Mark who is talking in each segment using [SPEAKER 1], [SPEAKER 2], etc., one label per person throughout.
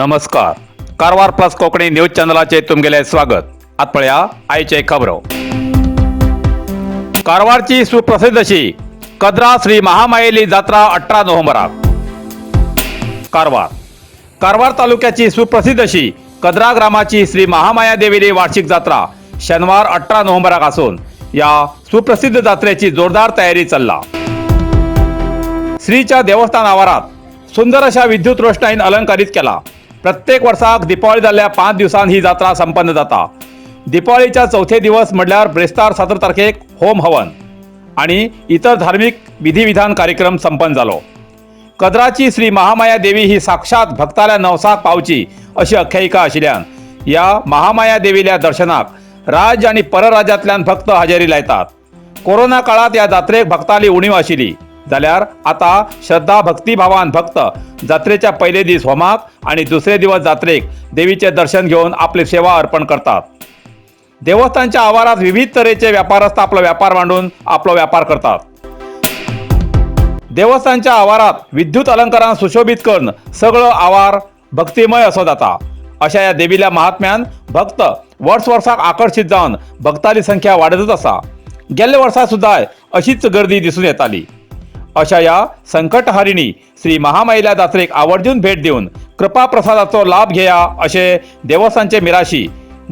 [SPEAKER 1] नमस्कार. Karwar plus Konkani news चॅनलाचे तुमगेले स्वागत. आतपळ्या आयचे खबरो. कारवारची सुप्रसिद्ध अशी कद्रा श्री महामायेली जात्रा 18 नोव्हेंबराक. कारवार तालुक्याची सुप्रसिद्ध अशी कद्रा ग्रामाची श्री महामाया देवीली वार्षिक जात्रा शनिवार 18 नोव्हेंबराक असून या सुप्रसिद्ध जात्रेची जोरदार तयारी चालला. श्रीच्या देवस्थान आवारात सुंदर अशा विद्युत रोषणाईन अलंकारित केला. प्रत्येक वर्षाक दिपावळी जाल्ल्या 5 दिवसांत ही जात्रा संपन्न जाता. दिपावळीच्या चौथे दिवस म्हटल्यार ब्रेस्तार 17 तारखेक होम हवन आणि इतर धार्मिक विधिविधान कार्यक्रम संपन्न जालो. कद्राची श्री महामाया देवी ही साक्षात भक्ताल्या नवसाक पावची अशी आख्यायिका आशिल्ल्यान या महामाया देवील्या दर्शनाक राज्य आणि परराज्यांतल्यान भक्त हजेरी लायतात. कोरोना काळात या जात्रेक भक्ताली उणीव आशिल्ली जाल्यार आता श्रद्धा भक्तिभावान भक्त जात्रेच्या पयले दीस होमाक आणि दुसरे दिवस जात्रेक देवीचे दर्शन घेऊन आपली सेवा अर्पण करतात. देवस्थानच्या आवारात विविध तरेचे व्यापारस्थ आपलो व्यापार मांडून आपलो व्यापार करतात. देवस्थानच्या आवारात विद्युत अलंकारान सुशोभित करून सगळो आवार भक्तिमय असो जाता. अशा या देवील्या महात्म्यान भक्त वर्साक आकर्षित जावन भक्तांची संख्या वाढतच आसा. गेल्ल्या वर्सा सुद्धा अशीच गर्दी दिसून येताली. अशा या संकटहारिणी श्री महामाईल्या जात्रेक आवर्जून भेट देऊन कृपा प्रसादाचो लाभ घेया असे देवस्थानचे मिराशी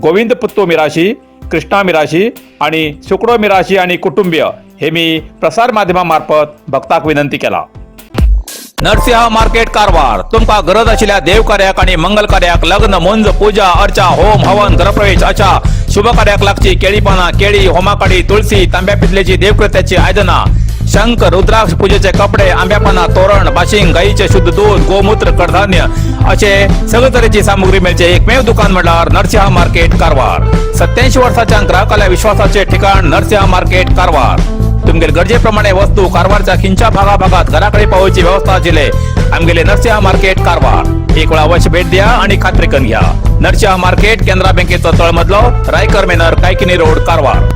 [SPEAKER 1] गोविंद पुत्तू मिराशी, कृष्णा मिराशी आणि शुक्रो मिराशी आणि कुटुंबीय हे मी प्रसार माध्यमामार्फत भक्ताक विनंती केला. नरसिंह मार्केट कारवार तुमका गरज आशिल्ल्या देव कार्याक आणि मंगल कार्याक लग्न मुंज पूजा अर्चा होम हवन गृहप्रवेश अशा शुभ कार्याक लागची केळी पाना केळी होमाकाडी तुळसी तांब्या पितलेची देवकृत्याची आयदना शंख रुद्राक्ष पूजेचे कपडे आंब्यापाना तोरण बाशिंग गाईचे शुद्ध दूध गोमूत्र कडधान्य असे सगळे तरेची सामुग्री मेळचे एकमेव दुकान म्हणल्यार नरसिंह मार्केट कारवार. 87 वर्सांच्या ग्राहकाल्या विश्वासाचे ठिकाण नरसिंह मार्केट कारवार. तुमगेर गरजेप्रमाणे वस्तू कारवारच्या खिंच्या भागात घराकडे पावोवची व्यवस्था आशिल्ले आमगेले नरसिंह मार्केट कारवार. एक वेळा अवश्य भेट द्या आणि खात्री करून घ्या. नरसिंह मार्केट केंद्रा बँकेचो तळमजलो रायकर मेनर कायकिनी रोड कारवार.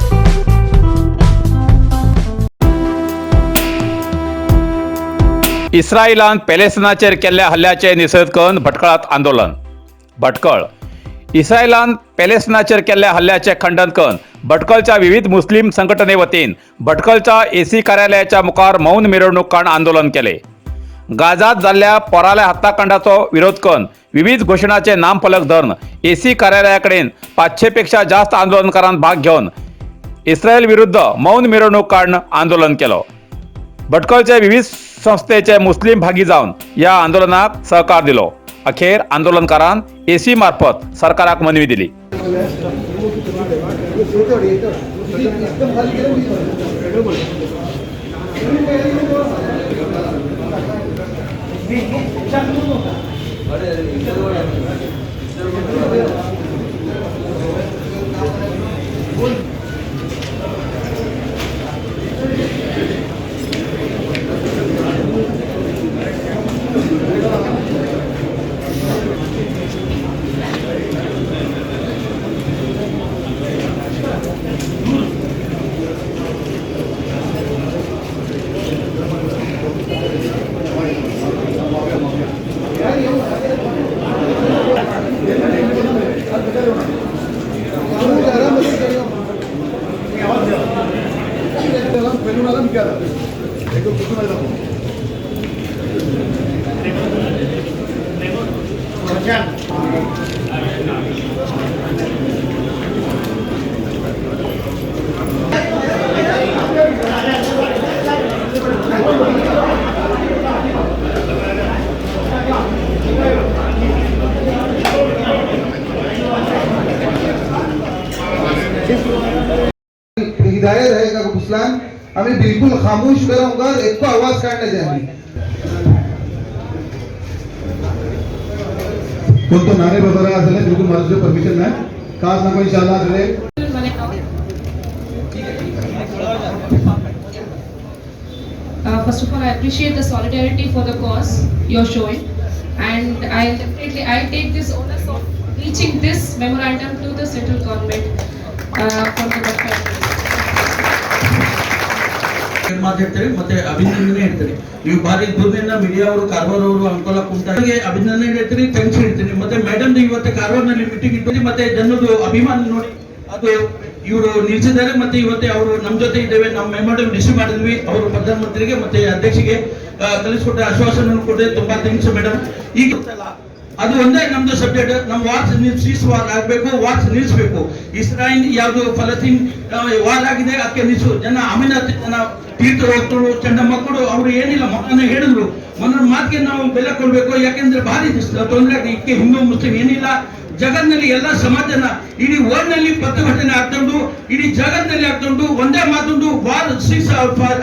[SPEAKER 1] इस्रायलान पॅलेस्टिनाचेर केल्ल्या हल्ल्याचे निशेध करून भटकळात आंदोलन. इस्रायलान पॅलेस्टिनाचेर केल्ल्या हल्ल्याचे खंडन करून भटकळच्या विविध मुस्लिम संघटने वतीन भटकळच्या एसी कार्यालयाच्या मुखार मौन मिरवणूक काढून आंदोलन केले. गाजात जाल्ल्या पोराल्या हत्याकांडाचो विरोध करून विविध घोषणाचे नामफलक धरून एसी कार्यालयाकडेन 500 पेक्षा जास्त आंदोलनकारांनी भाग घेऊन इस्रायल विरुद्ध मौन मिरवणूक काढून आंदोलन केलं. भटकळचे विविध संस्थेचे मुस्लिम भागी जाऊन या आंदोलनाक सहकार दिलो. अखेर आंदोलनकारान एसी मार्फत सरकाराक मनवी दिली.
[SPEAKER 2] हिदायत रहेगा गुस्लान हमें बिल्कुल खामोश करूंगा एक को आवाज काटने देंगे. कोण तो नारे बजा रहा है बिल्कुल मर्ज से परमिशन है खास ना कोई इंशाल्लाह चले.
[SPEAKER 3] First of all, I appreciate the solidarity for the cause you're showing, and I take this onus of reaching this memorandum to the central government from the government.
[SPEAKER 4] ಎರಡು ಮಾತು ಹೇಳ್ತೇನೆ ಮತ್ತೆ ಅಭಿನಂದನೆ ಹೇಳ್ತೇನೆ. ನೀವು ಬಾರಿ ದೂರದಿಂದ ಮೀಡಿಯಾ ಅವರು ಕಾರವಾರ ಅವರು ಅನುಕೂಲ ಕುಂತಾಗೆ ಅಭಿನಂದನೆ ಹೇಳ್ತೀನಿ, ಥ್ಯಾಂಕ್ಸ್ ಹೇಳ್ತೀನಿ. ಮತ್ತೆ ಮೇಡಮ್ ಇವತ್ತು ಕಾರವಾರನಲ್ಲಿ ಮೀಟಿಂಗ್ ಇಟ್ಟು ಮತ್ತೆ ಜನದು ಅಭಿಮಾನ ನೋಡಿ ಅದು ಇವರು ನಿಲ್ಸಿದ್ದಾರೆ. ಮತ್ತೆ ಇವತ್ತೇ ಅವರು ನಮ್ಮ ಜೊತೆ ಇದ್ದೇವೆ, ನಾವು ಮೆಮೊರಿಯಲ್ ರಿಸೀವ್ ಮಾಡಿದ್ವಿ. ಅವರು ಪ್ರಧಾನಮಂತ್ರಿಗೆ ಮತ್ತೆ ಅಧ್ಯಕ್ಷಿಗೆ ಕಲಿಸಿಕೊಟ್ಟ ಆಶ್ವಾಸನೆ ಕೊಟ್ಟರೆ ತುಂಬಾ ಥ್ಯಾಂಕ್ಸ್ ಮೇಡಮ್. ಈಗ ಅದು ಒಂದೇ ನಮ್ದು ಸಬ್ಜೆಕ್ಟ್. ನಮ್ಮ ವಾರ್ಸ್ ವಾರ್ ಆಗಬೇಕು, ವಾರ್ಸ್ ನಿಲ್ಲಿಸಬೇಕು. ಇಸ್ರಾಯಿಲ್ ಯಾವುದು ಫಲಸ್ತೀನ್ ವಾರ್ ಆಗಿದೆ, ಅದಕ್ಕೆ ನಿಲ್ಲಿಸು. ಜನ ಅಮಿನಾಥ್ ಜನ ತೀರ್ಥರು ಚಂಡ ಮಕ್ಕಳು ಅವರು ಏನಿಲ್ಲ ಮೊನ್ನೆ ಹೇಳಿದ್ರು, ಮೊನ್ನ ಮಾತಿಗೆ ನಾವು ಬೆಲೆ ಕೊಡ್ಬೇಕು. ಯಾಕೆಂದ್ರೆ ಭಾರಿ ತೊಂದರೆ ಆಗಿದೆ. ಇದಕ್ಕೆ ಹಿಂದೂ ಮುಸ್ಲಿಂ ಏನಿಲ್ಲ, ಜಗತ್ತಿನಲ್ಲಿ ಎಲ್ಲ ಸಮಾಜನ ಇಡೀ ವರ್ಲ್ಡ್ ನಲ್ಲಿ ಪ್ರತಿಭಟನೆ ಆಗ್ತುಂಟು, ಇಡೀ ಜಗತ್ತಿನಲ್ಲಿ ಆಗ್ತುಂಟು. ಒಂದೇ ಮಾತುಂಟು, ವಾರ್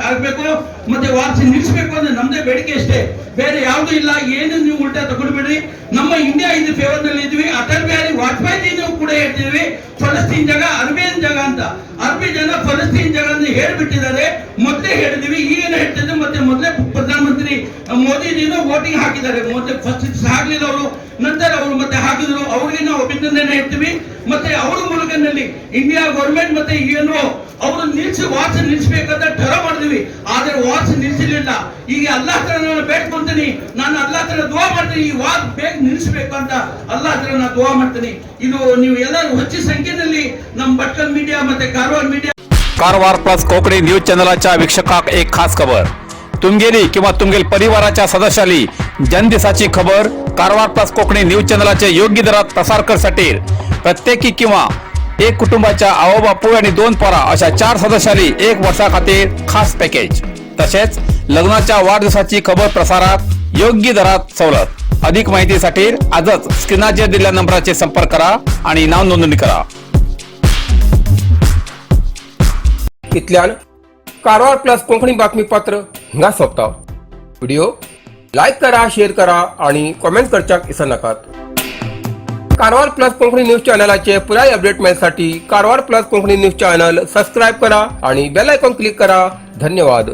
[SPEAKER 4] ಆಗ್ಬೇಕು ಮತ್ತೆ ವಾರ್ ನಿಲ್ಲಿಸಬೇಕು ಅಂದ್ರೆ ನಮ್ದೇ ಬೇಡಿಕೆ ಅಷ್ಟೇ, ಬೇರೆ ಯಾವ್ದು ಇಲ್ಲ. ಏನು ನೀವು ಉಲ್ಟಾ ತಗೊಳ್ಬೇಡ್ರಿ. ನಮ್ಮ ಇಂಡಿಯಾ ಇದು ಫೇವರ್ ನಲ್ಲಿ ಇದ್ವಿ. ಅಟಲ್ ಬಿಹಾರಿ ವಾಜಪೇಯಿ ಕೂಡ ಹೇಳ್ತಿದ್ವಿ ಫಲಸ್ತೀನ್ ಜಾಗ ಅರ್ಬೇನ್ ಜಾಗ ಅಂತ. ಅರ್ಬಿ ಜನ ಫಲಸ್ತೀನ್ ಜಾಗ ಅಂತ ಹೇಳ್ಬಿಟ್ಟಿದ್ದಾರೆ, ಮೊದಲೇ ಹೇಳಿದ್ವಿ. ಈಗೇನು ಹೇಳ್ತಿದ್ವಿ, ಮತ್ತೆ ಮೊದಲೇ ಪ್ರಧಾನಮಂತ್ರಿ ಮೋದಿಜಿನೂ ವೋಟಿಂಗ್ ಹಾಕಿದ್ದಾರೆ. ಮೊದಲೇ ಫಸ್ಟ್ ಆಗ್ಲಿಲ್ಲ ಅವರು, ನಂತರ ಅವರು ಮತ್ತೆ ಹಾಕಿದ್ರು. ಅವ್ರಿಗೆ ನಾವು ಅಭಿನಂದನೆ ಹೇಳ್ತೀವಿ. ಮತ್ತೆ ಅವರ ಮೂಲಕನಲ್ಲಿ ಇಂಡಿಯಾ ಗೌರ್ಮೆಂಟ್ ಮತ್ತೆ ಏನೋ ಅವರು ನಿಲ್ಸಿ ವಾಚ್ ನಿಲ್ಸ್ಬೇಕಂತ ಠರ ಮಾಡಿದ್ವಿ, ಆದ್ರೆ ವಾಚ್ ನಿಲ್ಸಲಿಲ್ಲ. ಈಗ ಅಲ್ಲಾ ಹತ್ರ ನಾನು ಬೇಡ್ಕೊಂತೀನಿ, ನಾನು ಅಲ್ಲಾ ಹತ್ರ ದುವಾ ಮಾಡ್ತೀನಿ, ಈ ವಾಚ್ ಬೇಗ ನಿಲ್ಸ್ಬೇಕು ಅಂತ ಅಲ್ಲಾ ಹತ್ರ ನಾನು ದುವಾ ಮಾಡ್ತೀನಿ. ಇದು ನೀವು ಎಲ್ಲರೂ ಹೆಚ್ಚಿನ संख्येने ನಮ್ಮ ಭಟ್ಕಲ್ मीडिया ಮತ್ತೆ Karwar media
[SPEAKER 1] Karwar plus Konkani news चॅनलच्या वीक्षकाक एक खास खबर. तुमगेली किंवा तुमगेल परिवाराच्या सदस्याली जनदिसाची खबर कारवार प्लस कोकणी न्यूज चॅनलाचे योग्य दरात प्रसार करण्यासाठी प्रत्येकी किंवा एक कुटुंबाच्या आवो बापू आणि 2 पोरा अशा 4 सदस्याली 1 वर्षा खातीर खास पॅकेज. तसेच लग्नाच्या वाढदिवसाची खबर प्रसारात योग्य दरात सवलत. अधिक माहितीसाठी आजच स्क्रीनावर दिलेल्या नंबराचे संपर्क करा आणि नाव नोंदणी करा.
[SPEAKER 5] इतल्यान कारवार प्लस कोंकणी बातमीपत्र हिंगा सोंपता. व्हिडिओ लाईक करा, शेअर करा आणि कॉमेंट करच्याक विसरू नकात. कारवार प्लस कोंकणी न्यूज चॅनलाचे पुराय अपडेट मिळण्यासाठी Karwar plus Konkani news channel subscribe करा आणि बेल आयकॉन क्लिक करा. धन्यवाद.